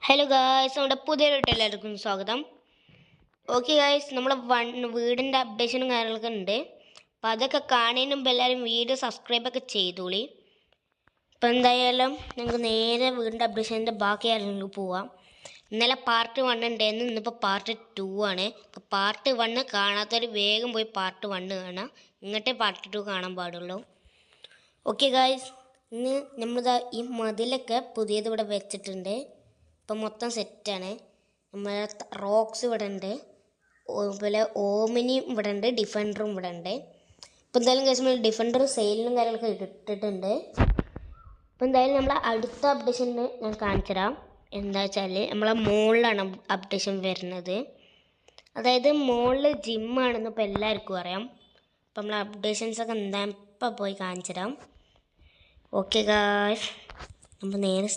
Hello guys, നമ്മുടെ പുതിയൊരു എല്ലാവർക്കും സ്വാഗതം. ഓക്കെ ഗായ്സ്, നമ്മളെ വീടിൻ്റെ അപ്ഡേഷനും കാര്യങ്ങളൊക്കെ ഉണ്ട്. അപ്പോൾ അതൊക്കെ കാണുന്നതിന് മുമ്പ് എല്ലാവരും വീഡിയോ സബ്സ്ക്രൈബൊക്കെ ചെയ്തോളി. ഇപ്പോൾ എന്തായാലും ഞങ്ങൾക്ക് നേരെ വീടിൻ്റെ അപ്ഡേഷൻ്റെ ബാക്കി കാര്യങ്ങൾക്ക് പോവാം. ഇന്നലെ പാർട്ട് 1 ഉണ്ടായിരുന്നു, ഇന്നിപ്പോൾ പാർട്ട് 2 ആണ്. അപ്പോൾ പാർട്ട് 1 കാണാത്തവർ വേഗം പോയി പാർട്ട് 1 കാണാം, ഇങ്ങോട്ടേ പാർട്ട് 2 കാണാൻ പാടുള്ളൂ. ഓക്കെ ഗായ്സ്, ഇന്ന് നമ്മളിതാ ഈ മതിലൊക്കെ പുതിയത് ഇവിടെ വെച്ചിട്ടുണ്ട്. ഇപ്പം മൊത്തം സെറ്റാണ്. നമ്മളെ റോക്സ് ഇവിടെ ഉണ്ട്, അതുപോലെ ഓമിനിയും ഇവിടെ ഉണ്ട്, ഡിഫൻഡറും ഇവിടെ ഉണ്ട്. ഇപ്പം എന്തായാലും കേസ് നമ്മൾ ഡിഫൻഡർ സെയിലിനും കാര്യങ്ങളൊക്കെ ഇട്ടിട്ടുണ്ട്. ഇപ്പം എന്തായാലും നമ്മളെ അടുത്ത അപ്ഡേഷന് ഞാൻ കാണിച്ചു തരാം. എന്താ വെച്ചാൽ നമ്മളെ മുകളിലാണ് അപ്ഡേഷൻ വരുന്നത്. അതായത് മുകളിൽ ജിമ്മാണെന്ന് ഇപ്പോൾ എല്ലാവർക്കും അറിയാം. അപ്പം നമ്മളെ അപ്ഡേഷൻസൊക്കെ എന്താ ഇപ്പം പോയി കാണിച്ചു തരാം. ഓക്കെ ഗായ്സ്, നമ്മൾ നേരെ